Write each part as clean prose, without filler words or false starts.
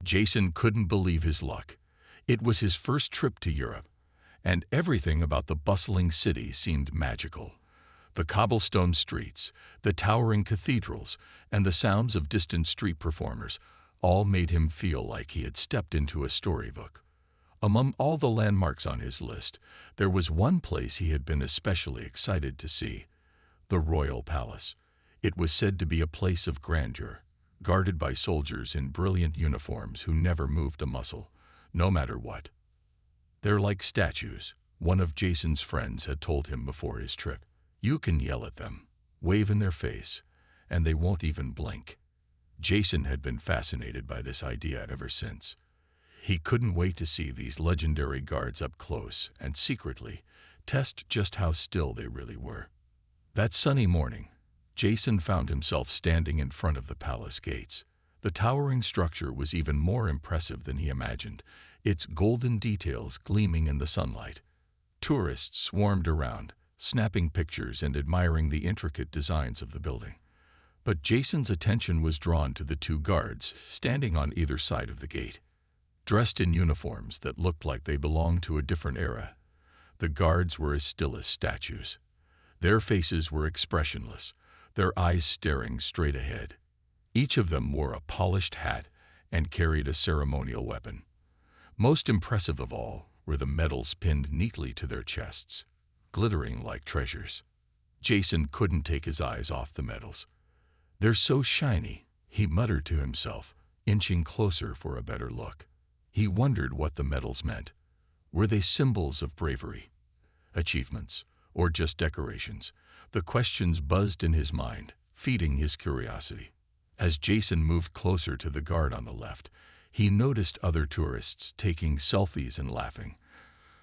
Jason couldn't believe his luck. It was his first trip to Europe, and everything about the bustling city seemed magical. The cobblestone streets, the towering cathedrals, and the sounds of distant street performers all made him feel like he had stepped into a storybook. Among all the landmarks on his list, there was one place he had been especially excited to see: the Royal Palace. It was said to be a place of grandeur, guarded by soldiers in brilliant uniforms who never moved a muscle, no matter what. "They're like statues," one of Jason's friends had told him before his trip. "You can yell at them, wave in their face, and they won't even blink." Jason had been fascinated by this idea ever since. He couldn't wait to see these legendary guards up close and secretly test just how still they really were. That sunny morning, Jason found himself standing in front of the palace gates. The towering structure was even more impressive than he imagined, its golden details gleaming in the sunlight. Tourists swarmed around, snapping pictures and admiring the intricate designs of the building. But Jason's attention was drawn to the two guards standing on either side of the gate. Dressed in uniforms that looked like they belonged to a different era, the guards were as still as statues. Their faces were expressionless, their eyes staring straight ahead. Each of them wore a polished hat and carried a ceremonial weapon. Most impressive of all were the medals pinned neatly to their chests, glittering like treasures. Jason couldn't take his eyes off the medals. "They're so shiny," he muttered to himself, inching closer for a better look. He wondered what the medals meant. Were they symbols of bravery, achievements, or just decorations? The questions buzzed in his mind, feeding his curiosity. As Jason moved closer to the guard on the left, he noticed other tourists taking selfies and laughing,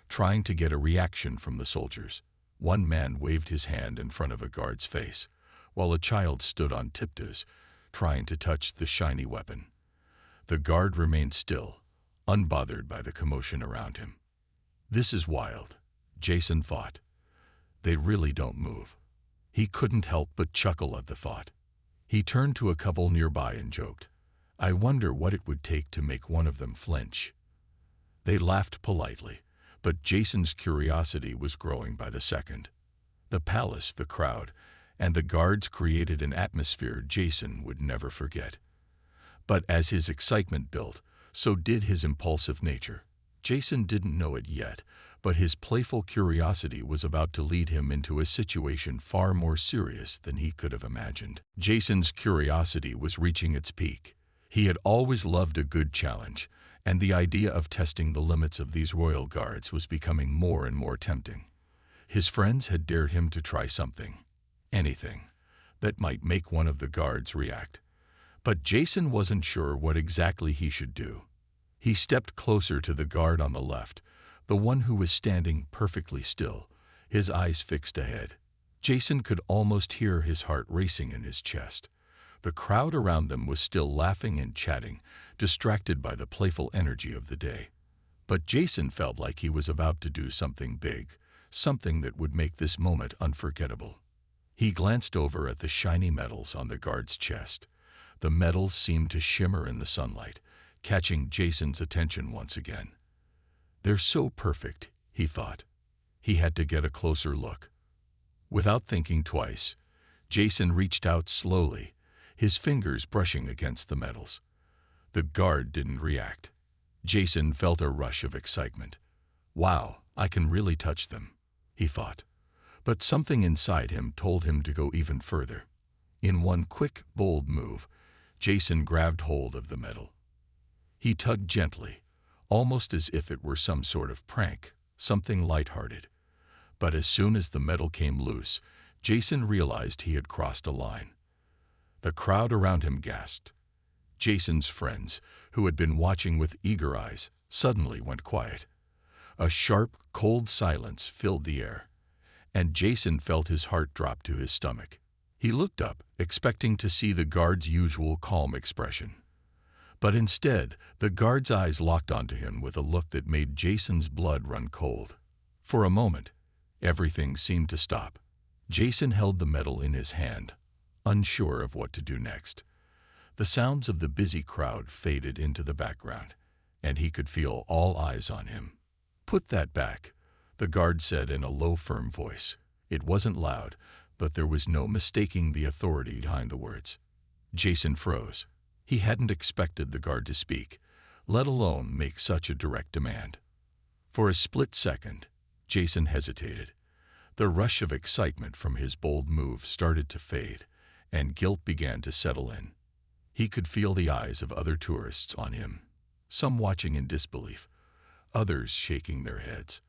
trying to get a reaction from the soldiers. One man waved his hand in front of a guard's face, while a child stood on tiptoes, trying to touch the shiny weapon. The guard remained still, unbothered by the commotion around him. "This is wild," Jason thought. "They really don't move." He couldn't help but chuckle at the thought. He turned to a couple nearby and joked, "I wonder what it would take to make one of them flinch." They laughed politely, but Jason's curiosity was growing by the second. The palace, the crowd, and the guards created an atmosphere Jason would never forget. But as his excitement built, so did his impulsive nature. Jason didn't know it yet, but his playful curiosity was about to lead him into a situation far more serious than he could have imagined. Jason's curiosity was reaching its peak. He had always loved a good challenge, and the idea of testing the limits of these royal guards was becoming more and more tempting. His friends had dared him to try something, anything, that might make one of the guards react. But Jason wasn't sure what exactly he should do. He stepped closer to the guard on the left, the one who was standing perfectly still, his eyes fixed ahead. Jason could almost hear his heart racing in his chest. The crowd around them was still laughing and chatting, distracted by the playful energy of the day. But Jason felt like he was about to do something big, something that would make this moment unforgettable. He glanced over at the shiny medals on the guard's chest. The medals seemed to shimmer in the sunlight, catching Jason's attention once again. "They're so perfect," he thought. He had to get a closer look. Without thinking twice, Jason reached out slowly, his fingers brushing against the medals. The guard didn't react. Jason felt a rush of excitement. "Wow, I can really touch them," he thought. But something inside him told him to go even further. In one quick, bold move, Jason grabbed hold of the medal. He tugged gently, almost as if it were some sort of prank, something lighthearted. But as soon as the medal came loose, Jason realized he had crossed a line. The crowd around him gasped. Jason's friends, who had been watching with eager eyes, suddenly went quiet. A sharp, cold silence filled the air, and Jason felt his heart drop to his stomach. He looked up, expecting to see the guard's usual calm expression. But instead, the guard's eyes locked onto him with a look that made Jason's blood run cold. For a moment, everything seemed to stop. Jason held the medal in his hand, unsure of what to do next. The sounds of the busy crowd faded into the background, and he could feel all eyes on him. "Put that back," the guard said in a low, firm voice. It wasn't loud, but there was no mistaking the authority behind the words. Jason froze. He hadn't expected the guard to speak, let alone make such a direct demand. For a split second, Jason hesitated. The rush of excitement from his bold move started to fade, and guilt began to settle in. He could feel the eyes of other tourists on him, some watching in disbelief, others shaking their heads.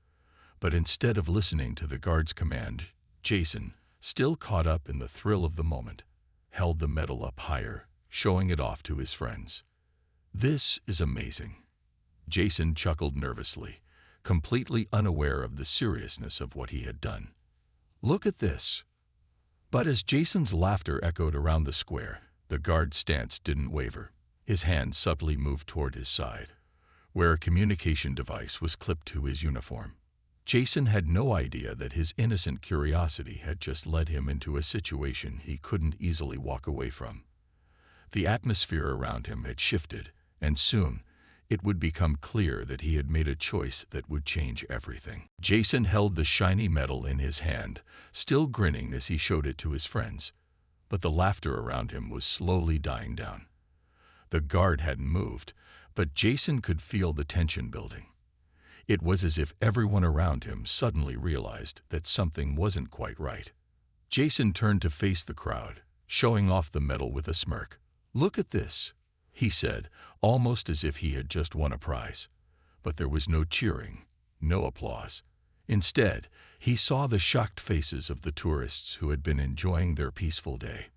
But instead of listening to the guard's command, Jason, still caught up in the thrill of the moment, held the medal up higher, showing it off to his friends. "This is amazing." Jason chuckled nervously, completely unaware of the seriousness of what he had done. "Look at this." But as Jason's laughter echoed around the square, the guard's stance didn't waver. His hand subtly moved toward his side, where a communication device was clipped to his uniform. Jason had no idea that his innocent curiosity had just led him into a situation he couldn't easily walk away from. The atmosphere around him had shifted, and soon it would become clear that he had made a choice that would change everything. Jason held the shiny medal in his hand, still grinning as he showed it to his friends, but the laughter around him was slowly dying down. The guard hadn't moved, but Jason could feel the tension building. It was as if everyone around him suddenly realized that something wasn't quite right. Jason turned to face the crowd, showing off the medal with a smirk. "Look at this," he said, almost as if he had just won a prize. But there was no cheering, no applause. Instead, he saw the shocked faces of the tourists who had been enjoying their peaceful day.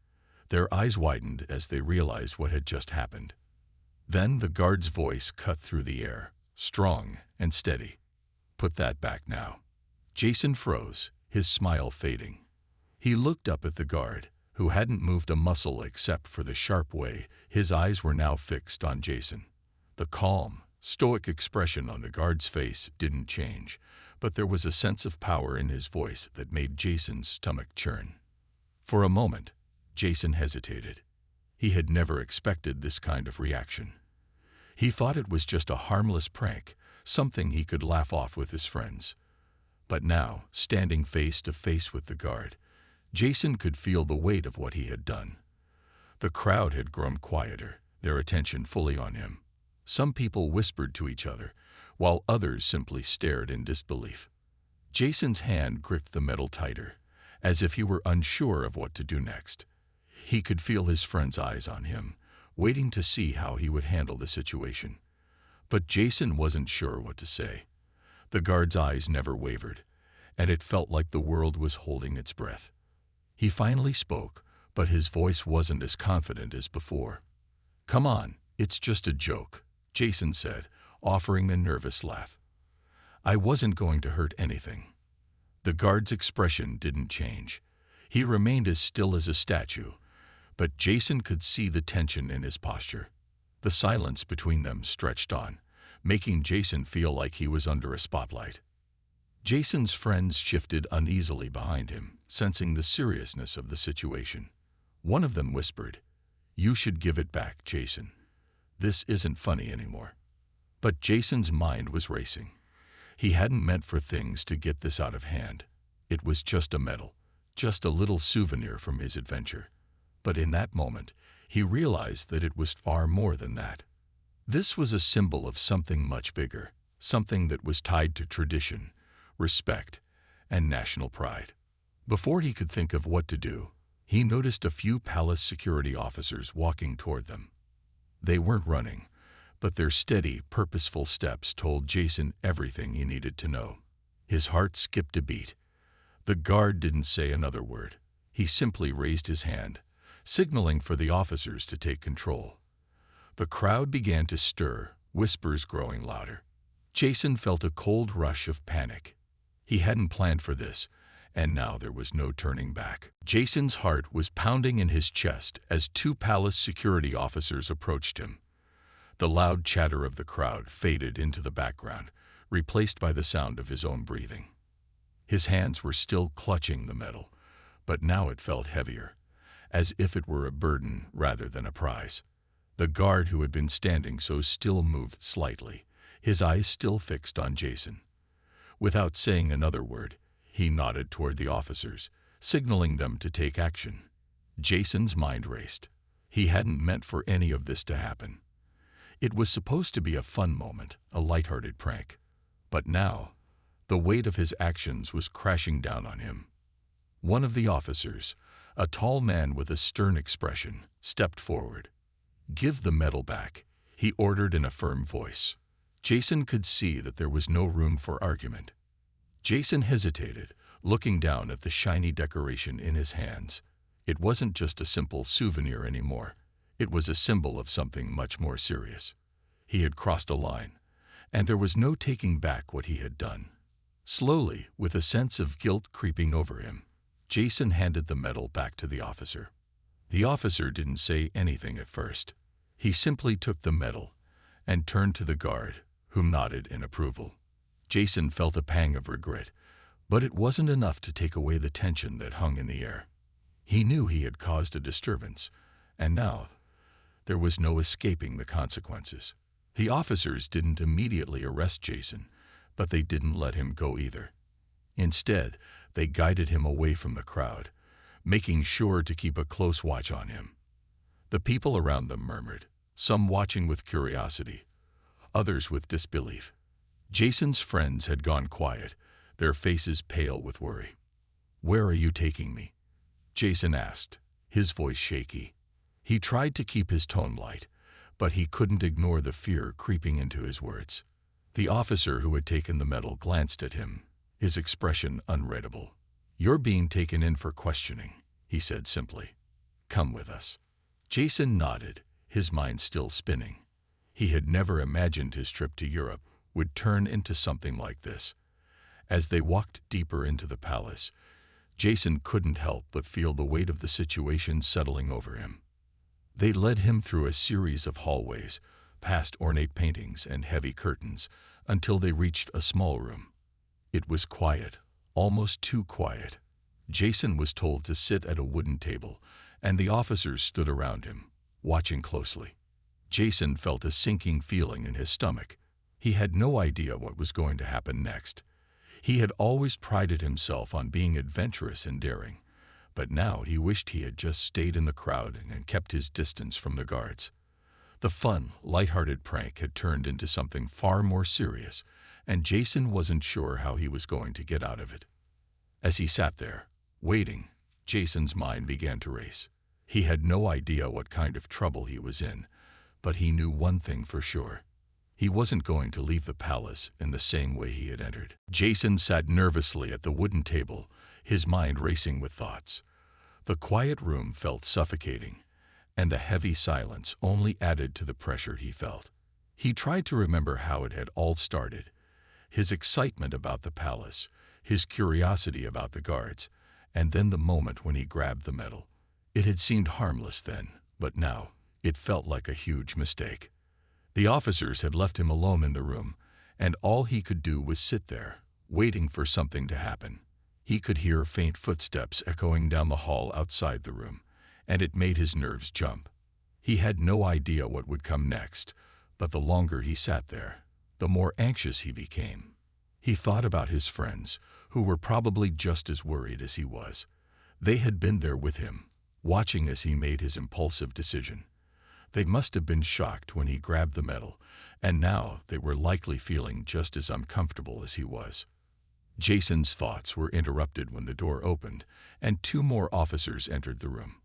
Their eyes widened as they realized what had just happened. Then the guard's voice cut through the air, strong and steady. "Put that back now." Jason froze, his smile fading. He looked up at the guard, who hadn't moved a muscle except for the sharp way his eyes were now fixed on Jason. The calm, stoic expression on the guard's face didn't change, but there was a sense of power in his voice that made Jason's stomach churn. For a moment, Jason hesitated. He had never expected this kind of reaction. He thought it was just a harmless prank, something he could laugh off with his friends. But now, standing face to face with the guard, Jason could feel the weight of what he had done. The crowd had grown quieter, their attention fully on him. Some people whispered to each other, while others simply stared in disbelief. Jason's hand gripped the medal tighter, as if he were unsure of what to do next. He could feel his friends' eyes on him, waiting to see how he would handle the situation. But Jason wasn't sure what to say. The guard's eyes never wavered, and it felt like the world was holding its breath. He finally spoke, but his voice wasn't as confident as before. "Come on, it's just a joke," Jason said, offering a nervous laugh. "I wasn't going to hurt anything." The guard's expression didn't change. He remained as still as a statue, but Jason could see the tension in his posture. The silence between them stretched on, making Jason feel like he was under a spotlight. Jason's friends shifted uneasily behind him, sensing the seriousness of the situation. One of them whispered, "You should give it back, Jason. This isn't funny anymore." But Jason's mind was racing. He hadn't meant for things to get this out of hand. It was just a medal, just a little souvenir from his adventure. But in that moment, he realized that it was far more than that. This was a symbol of something much bigger, something that was tied to tradition, respect, and national pride. Before he could think of what to do, he noticed a few palace security officers walking toward them. They weren't running, but their steady, purposeful steps told Jason everything he needed to know. His heart skipped a beat. The guard didn't say another word. He simply raised his hand, signaling for the officers to take control. The crowd began to stir, whispers growing louder. Jason felt a cold rush of panic. He hadn't planned for this, and now there was no turning back. Jason's heart was pounding in his chest as two palace security officers approached him. The loud chatter of the crowd faded into the background, replaced by the sound of his own breathing. His hands were still clutching the medal, but now it felt heavier, as if it were a burden rather than a prize. The guard who had been standing so still moved slightly, his eyes still fixed on Jason. Without saying another word, he nodded toward the officers, signaling them to take action. Jason's mind raced. He hadn't meant for any of this to happen. It was supposed to be a fun moment, a lighthearted prank. But now, the weight of his actions was crashing down on him. One of the officers, a tall man with a stern expression, stepped forward. "Give the medal back," he ordered in a firm voice. Jason could see that there was no room for argument. Jason hesitated, looking down at the shiny decoration in his hands. It wasn't just a simple souvenir anymore. It was a symbol of something much more serious. He had crossed a line, and there was no taking back what he had done. Slowly, with a sense of guilt creeping over him, Jason handed the medal back to the officer. The officer didn't say anything at first. He simply took the medal and turned to the guard, who nodded in approval. Jason felt a pang of regret, but it wasn't enough to take away the tension that hung in the air. He knew he had caused a disturbance, and now there was no escaping the consequences. The officers didn't immediately arrest Jason, but they didn't let him go either. Instead, they guided him away from the crowd, making sure to keep a close watch on him. The people around them murmured, some watching with curiosity, others with disbelief. Jason's friends had gone quiet, their faces pale with worry. "Where are you taking me?" Jason asked, his voice shaky. He tried to keep his tone light, but he couldn't ignore the fear creeping into his words. The officer who had taken the medal glanced at him, his expression unreadable. "You're being taken in for questioning," he said simply. "Come with us." Jason nodded, his mind still spinning. He had never imagined his trip to Europe would turn into something like this. As they walked deeper into the palace, Jason couldn't help but feel the weight of the situation settling over him. They led him through a series of hallways, past ornate paintings and heavy curtains, until they reached a small room. It was quiet, almost too quiet. Jason was told to sit at a wooden table, and the officers stood around him, watching closely. Jason felt a sinking feeling in his stomach. He had no idea what was going to happen next. He had always prided himself on being adventurous and daring, but now he wished he had just stayed in the crowd and kept his distance from the guards. The fun, lighthearted prank had turned into something far more serious, and Jason wasn't sure how he was going to get out of it. As he sat there, waiting, Jason's mind began to race. He had no idea what kind of trouble he was in, but he knew one thing for sure. He wasn't going to leave the palace in the same way he had entered. Jason sat nervously at the wooden table, his mind racing with thoughts. The quiet room felt suffocating, and the heavy silence only added to the pressure he felt. He tried to remember how it had all started. His excitement about the palace, his curiosity about the guards, and then the moment when he grabbed the medal. It had seemed harmless then, but now it felt like a huge mistake. The officers had left him alone in the room, and all he could do was sit there, waiting for something to happen. He could hear faint footsteps echoing down the hall outside the room, and it made his nerves jump. He had no idea what would come next, but the longer he sat there, the more anxious he became. He thought about his friends, who were probably just as worried as he was. They had been there with him, watching as he made his impulsive decision. They must have been shocked when he grabbed the medal, and now they were likely feeling just as uncomfortable as he was. Jason's thoughts were interrupted when the door opened, and two more officers entered the room.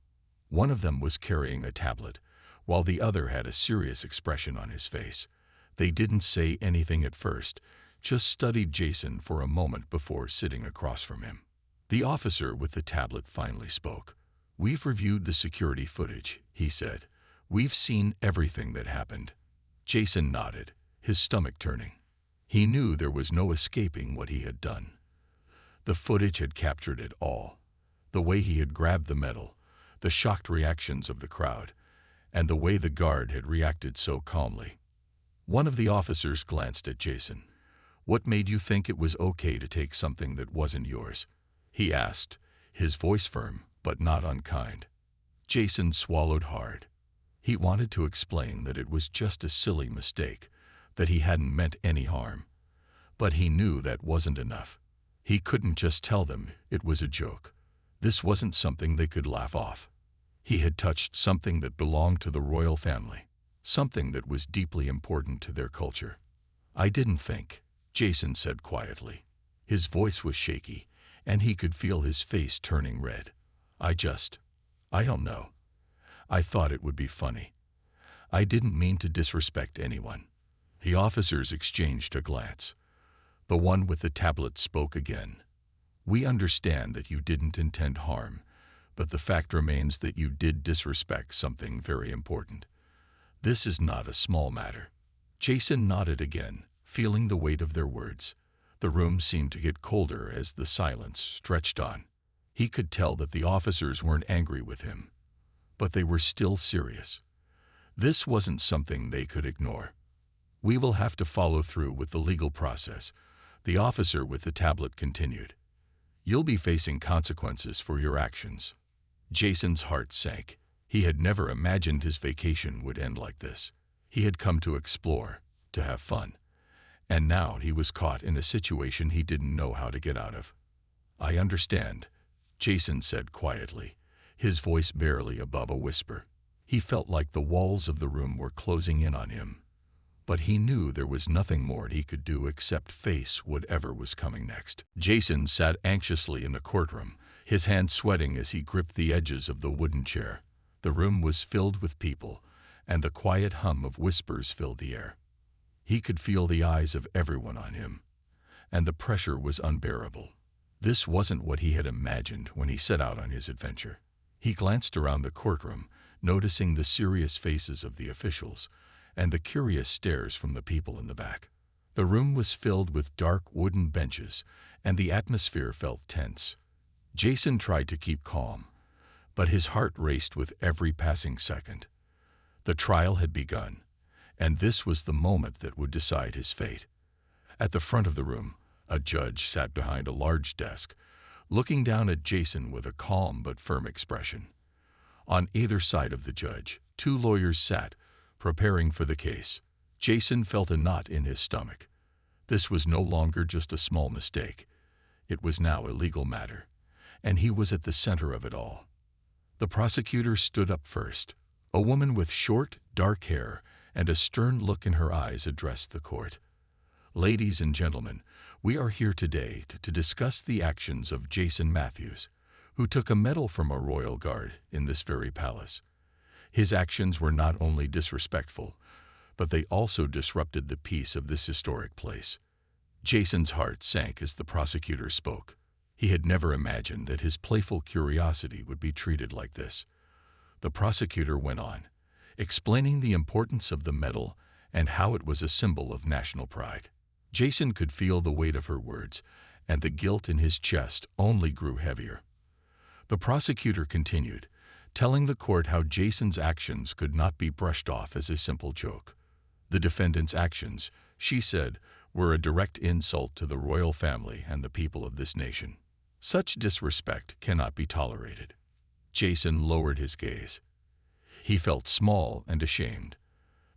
One of them was carrying a tablet, while the other had a serious expression on his face. They didn't say anything at first, just studied Jason for a moment before sitting across from him. The officer with the tablet finally spoke. "We've reviewed the security footage," he said. "We've seen everything that happened." Jason nodded, his stomach turning. He knew there was no escaping what he had done. The footage had captured it all. The way he had grabbed the medal, the shocked reactions of the crowd, and the way the guard had reacted so calmly. One of the officers glanced at Jason. "What made you think it was okay to take something that wasn't yours?" he asked, his voice firm but not unkind. Jason swallowed hard. He wanted to explain that it was just a silly mistake, that he hadn't meant any harm. But he knew that wasn't enough. He couldn't just tell them it was a joke. This wasn't something they could laugh off. He had touched something that belonged to the royal family, something that was deeply important to their culture. "I didn't think," Jason said quietly. His voice was shaky, and he could feel his face turning red. I don't know. I thought it would be funny. I didn't mean to disrespect anyone." The officers exchanged a glance. The one with the tablet spoke again. "We understand that you didn't intend harm, but the fact remains that you did disrespect something very important. This is not a small matter." Jason nodded again, feeling the weight of their words. The room seemed to get colder as the silence stretched on. He could tell that the officers weren't angry with him, but they were still serious. This wasn't something they could ignore. "We will have to follow through with the legal process," the officer with the tablet continued. "You'll be facing consequences for your actions." Jason's heart sank. He had never imagined his vacation would end like this. He had come to explore, to have fun. And now he was caught in a situation he didn't know how to get out of. "I understand," Jason said quietly, his voice barely above a whisper. He felt like the walls of the room were closing in on him. But he knew there was nothing more he could do except face whatever was coming next. Jason sat anxiously in the courtroom, his hands sweating as he gripped the edges of the wooden chair. The room was filled with people, and the quiet hum of whispers filled the air. He could feel the eyes of everyone on him, and the pressure was unbearable. This wasn't what he had imagined when he set out on his adventure. He glanced around the courtroom, noticing the serious faces of the officials and the curious stares from the people in the back. The room was filled with dark wooden benches, and the atmosphere felt tense. Jason tried to keep calm, but his heart raced with every passing second. The trial had begun, and this was the moment that would decide his fate. At the front of the room, a judge sat behind a large desk, looking down at Jason with a calm but firm expression. On either side of the judge, 2 lawyers sat, preparing for the case. Jason felt a knot in his stomach. This was no longer just a small mistake. It was now a legal matter, and he was at the center of it all. The prosecutor stood up first. A woman with short, dark hair and a stern look in her eyes addressed the court. "Ladies and gentlemen, we are here today to discuss the actions of Jason Matthews, who took a medal from a royal guard in this very palace. His actions were not only disrespectful, but they also disrupted the peace of this historic place." Jason's heart sank as the prosecutor spoke. He had never imagined that his playful curiosity would be treated like this. The prosecutor went on, explaining the importance of the medal and how it was a symbol of national pride. Jason could feel the weight of her words, and the guilt in his chest only grew heavier. The prosecutor continued, telling the court how Jason's actions could not be brushed off as a simple joke. The defendant's actions, she said, were a direct insult to the royal family and the people of this nation. Such disrespect cannot be tolerated. Jason lowered his gaze. He felt small and ashamed.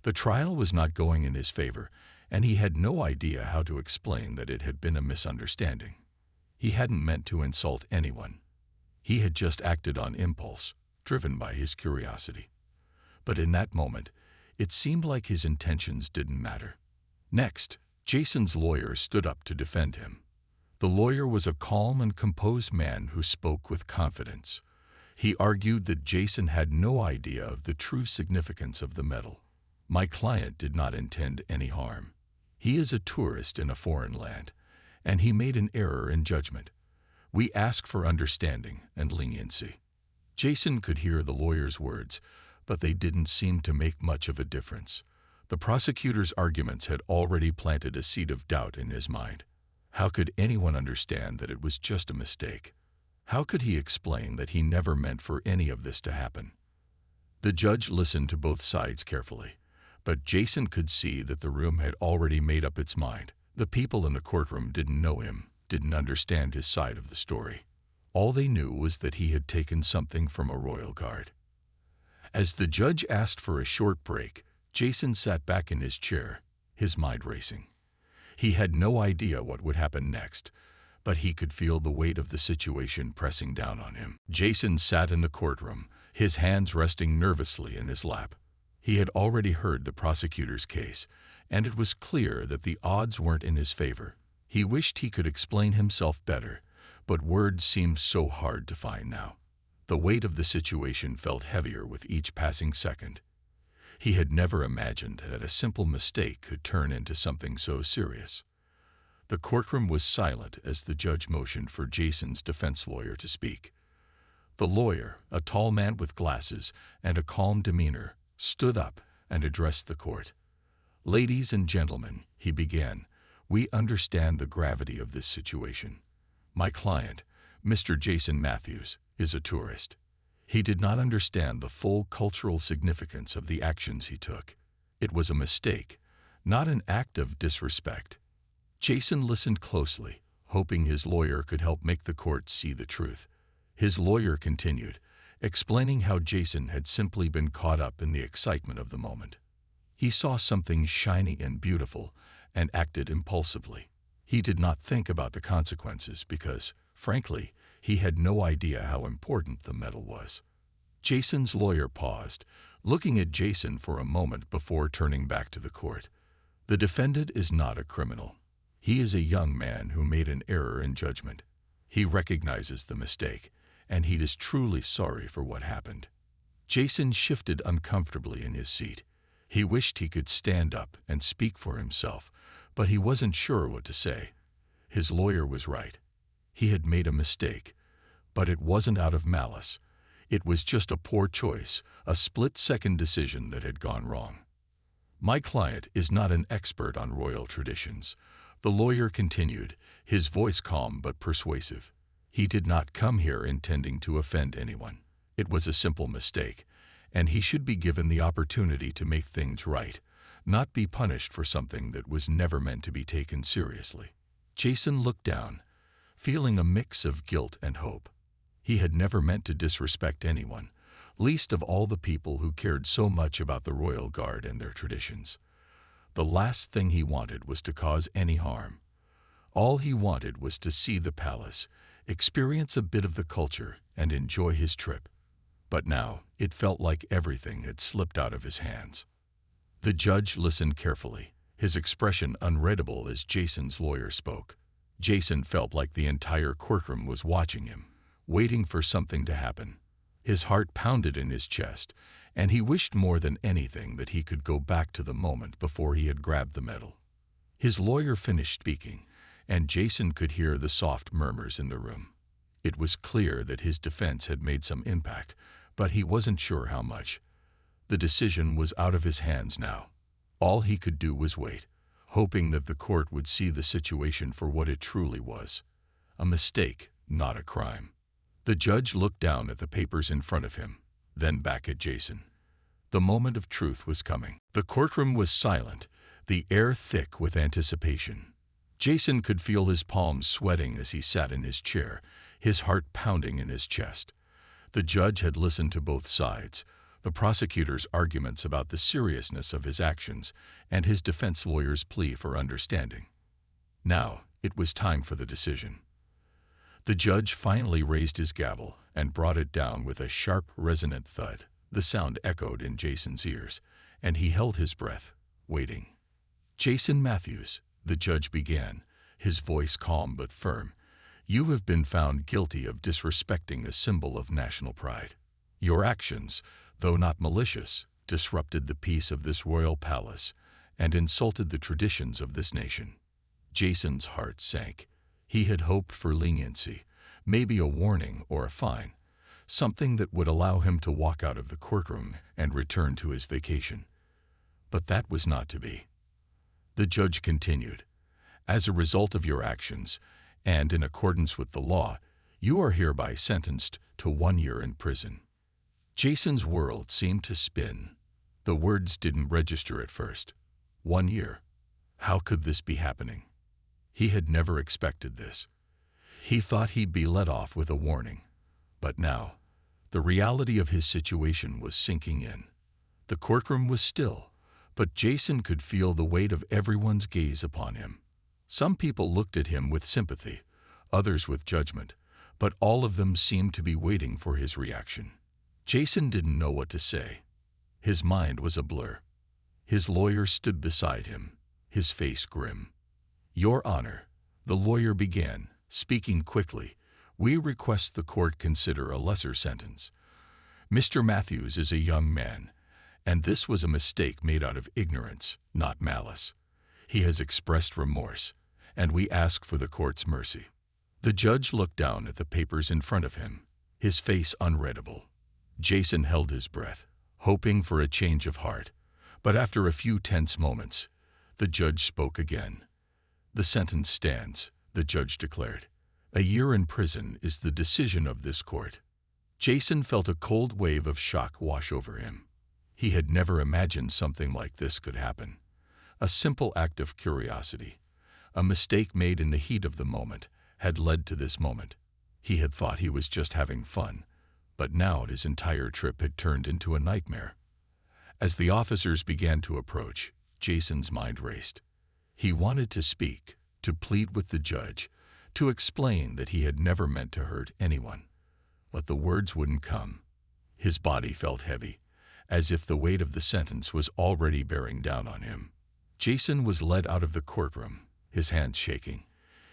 The trial was not going in his favor, and he had no idea how to explain that it had been a misunderstanding. He hadn't meant to insult anyone. He had just acted on impulse, driven by his curiosity. But in that moment, it seemed like his intentions didn't matter. Next, Jason's lawyer stood up to defend him. The lawyer was a calm and composed man who spoke with confidence. He argued that Jason had no idea of the true significance of the medal. "My client did not intend any harm. He is a tourist in a foreign land, and he made an error in judgment. We ask for understanding and leniency." Jason could hear the lawyer's words, but they didn't seem to make much of a difference. The prosecutor's arguments had already planted a seed of doubt in his mind. How could anyone understand that it was just a mistake? How could he explain that he never meant for any of this to happen? The judge listened to both sides carefully, but Jason could see that the room had already made up its mind. The people in the courtroom didn't know him, didn't understand his side of the story. All they knew was that he had taken something from a royal guard. As the judge asked for a short break, Jason sat back in his chair, his mind racing. He had no idea what would happen next, but he could feel the weight of the situation pressing down on him. Jason sat in the courtroom, his hands resting nervously in his lap. He had already heard the prosecutor's case, and it was clear that the odds weren't in his favor. He wished he could explain himself better, but words seemed so hard to find now. The weight of the situation felt heavier with each passing second. He had never imagined that a simple mistake could turn into something so serious. The courtroom was silent as the judge motioned for Jason's defense lawyer to speak. The lawyer, a tall man with glasses and a calm demeanor, stood up and addressed the court. "Ladies and gentlemen," he began, "we understand the gravity of this situation. My client, Mr. Jason Matthews, is a tourist. He did not understand the full cultural significance of the actions he took. It was a mistake, not an act of disrespect." Jason listened closely, hoping his lawyer could help make the court see the truth. His lawyer continued, explaining how Jason had simply been caught up in the excitement of the moment. He saw something shiny and beautiful and acted impulsively. He did not think about the consequences because, frankly, he had no idea how important the medal was. Jason's lawyer paused, looking at Jason for a moment before turning back to the court. "The defendant is not a criminal. He is a young man who made an error in judgment. He recognizes the mistake, and he is truly sorry for what happened." Jason shifted uncomfortably in his seat. He wished he could stand up and speak for himself, but he wasn't sure what to say. His lawyer was right. He had made a mistake, but it wasn't out of malice. It was just a poor choice, a split-second decision that had gone wrong. "My client is not an expert on royal traditions," the lawyer continued, his voice calm but persuasive. "He did not come here intending to offend anyone. It was a simple mistake, and he should be given the opportunity to make things right, not be punished for something that was never meant to be taken seriously." Jason looked down, feeling a mix of guilt and hope. He had never meant to disrespect anyone, least of all the people who cared so much about the royal guard and their traditions. The last thing he wanted was to cause any harm. All he wanted was to see the palace, experience a bit of the culture, and enjoy his trip. But now it felt like everything had slipped out of his hands. The judge listened carefully, his expression unreadable as Jason's lawyer spoke. Jason felt like the entire courtroom was watching him, waiting for something to happen. His heart pounded in his chest, and he wished more than anything that he could go back to the moment before he had grabbed the medal. His lawyer finished speaking, and Jason could hear the soft murmurs in the room. It was clear that his defense had made some impact, but he wasn't sure how much. The decision was out of his hands now. All he could do was wait, hoping that the court would see the situation for what it truly was. A mistake, not a crime. The judge looked down at the papers in front of him, then back at Jason. The moment of truth was coming. The courtroom was silent, the air thick with anticipation. Jason could feel his palms sweating as he sat in his chair, his heart pounding in his chest. The judge had listened to both sides, the prosecutor's arguments about the seriousness of his actions and his defense lawyer's plea for understanding. Now, it was time for the decision. The judge finally raised his gavel and brought it down with a sharp, resonant thud. The sound echoed in Jason's ears, and he held his breath, waiting. "Jason Matthews," the judge began, his voice calm but firm, "you have been found guilty of disrespecting a symbol of national pride. Your actions, though not malicious, disrupted the peace of this royal palace and insulted the traditions of this nation." Jason's heart sank. He had hoped for leniency, maybe a warning or a fine, something that would allow him to walk out of the courtroom and return to his vacation. But that was not to be. The judge continued, "As a result of your actions, and in accordance with the law, you are hereby sentenced to 1 year in prison." Jason's world seemed to spin. The words didn't register at first. 1 year. How could this be happening? He had never expected this. He thought he'd be let off with a warning. But now, The reality of his situation was sinking in. The courtroom was still, but Jason could feel the weight of everyone's gaze upon him. Some people looked at him with sympathy, others with judgment, but all of them seemed to be waiting for his reaction. Jason didn't know what to say. His mind was a blur. His lawyer stood beside him, his face grim. "Your Honor," the lawyer began, speaking quickly, "we request the court consider a lesser sentence. Mr. Matthews is a young man, and this was a mistake made out of ignorance, not malice. He has expressed remorse, and we ask for the court's mercy." The judge looked down at the papers in front of him, his face unreadable. Jason held his breath, hoping for a change of heart, but after a few tense moments, the judge spoke again. "The sentence stands," the judge declared. "A year in prison is the decision of this court." Jason felt a cold wave of shock wash over him. He had never imagined something like this could happen. A simple act of curiosity, a mistake made in the heat of the moment, had led to this moment. He had thought he was just having fun, but now his entire trip had turned into a nightmare. As the officers began to approach, Jason's mind raced. He wanted to speak, to plead with the judge, to explain that he had never meant to hurt anyone. But the words wouldn't come. His body felt heavy, as if the weight of the sentence was already bearing down on him. Jason was led out of the courtroom, his hands shaking.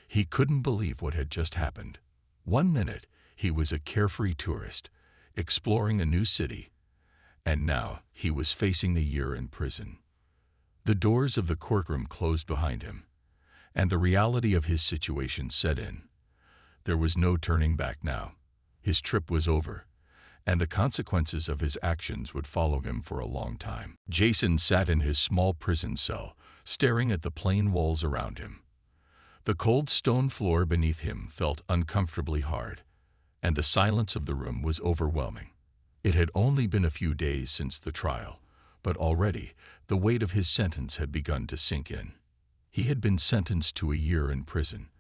He couldn't believe what had just happened. 1 minute, he was a carefree tourist, exploring a new city, and now he was facing a year in prison. The doors of the courtroom closed behind him, and the reality of his situation set in. There was no turning back now. His trip was over, and the consequences of his actions would follow him for a long time. Jason sat in his small prison cell, staring at the plain walls around him. The cold stone floor beneath him felt uncomfortably hard, and the silence of the room was overwhelming. It had only been a few days since the trial, but already the weight of his sentence had begun to sink in. He had been sentenced to a year in prison,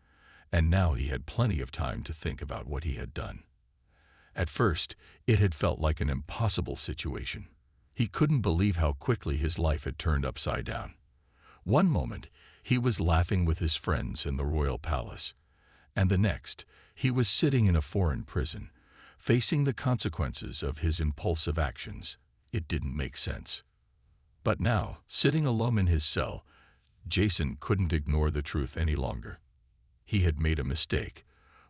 and now he had plenty of time to think about what he had done. At first, it had felt like an impossible situation. He couldn't believe how quickly his life had turned upside down. One moment, he was laughing with his friends in the royal palace, and the next, he was sitting in a foreign prison, facing the consequences of his impulsive actions. It didn't make sense. But now, sitting alone in his cell, Jason couldn't ignore the truth any longer. He had made a mistake,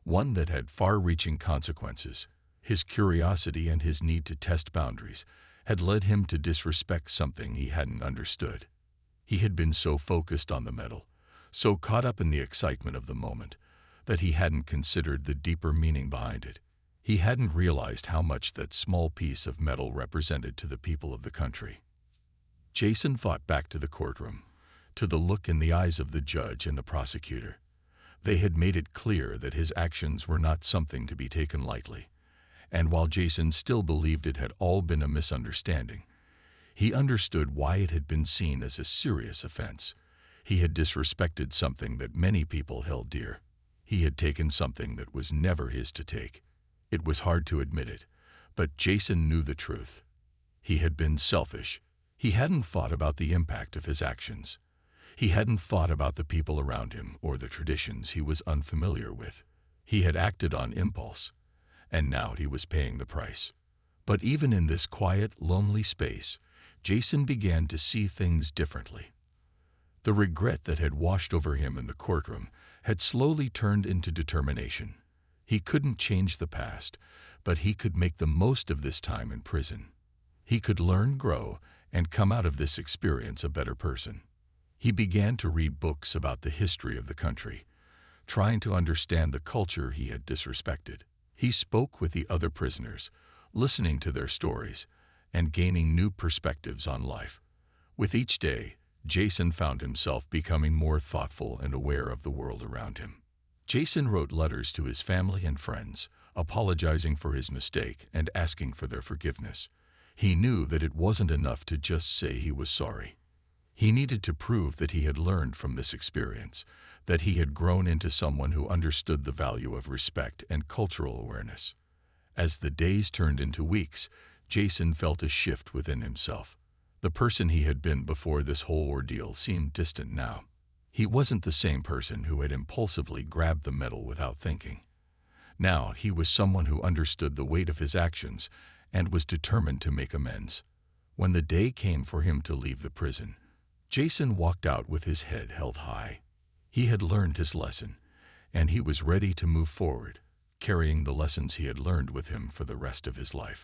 one that had far-reaching consequences. His curiosity and his need to test boundaries had led him to disrespect something he hadn't understood. He had been so focused on the medal, so caught up in the excitement of the moment, that he hadn't considered the deeper meaning behind it. He hadn't realized how much that small piece of metal represented to the people of the country. Jason thought back to the courtroom, to the look in the eyes of the judge and the prosecutor. They had made it clear that his actions were not something to be taken lightly. And while Jason still believed it had all been a misunderstanding, he understood why it had been seen as a serious offense. He had disrespected something that many people held dear. He had taken something that was never his to take. It was hard to admit it, but Jason knew the truth. He had been selfish. He hadn't thought about the impact of his actions. He hadn't thought about the people around him or the traditions he was unfamiliar with. He had acted on impulse, and now he was paying the price. But even in this quiet, lonely space, Jason began to see things differently. The regret that had washed over him in the courtroom had slowly turned into determination. He couldn't change the past, but he could make the most of this time in prison. He could learn, grow, and come out of this experience a better person. He began to read books about the history of the country, trying to understand the culture he had disrespected. He spoke with the other prisoners, listening to their stories, and gaining new perspectives on life. With each day, Jason found himself becoming more thoughtful and aware of the world around him. Jason wrote letters to his family and friends, apologizing for his mistake and asking for their forgiveness. He knew that it wasn't enough to just say he was sorry. He needed to prove that he had learned from this experience, that he had grown into someone who understood the value of respect and cultural awareness. As the days turned into weeks, Jason felt a shift within himself. The person he had been before this whole ordeal seemed distant now. He wasn't the same person who had impulsively grabbed the medal without thinking. Now he was someone who understood the weight of his actions and was determined to make amends. When the day came for him to leave the prison, Jason walked out with his head held high. He had learned his lesson, and he was ready to move forward, carrying the lessons he had learned with him for the rest of his life.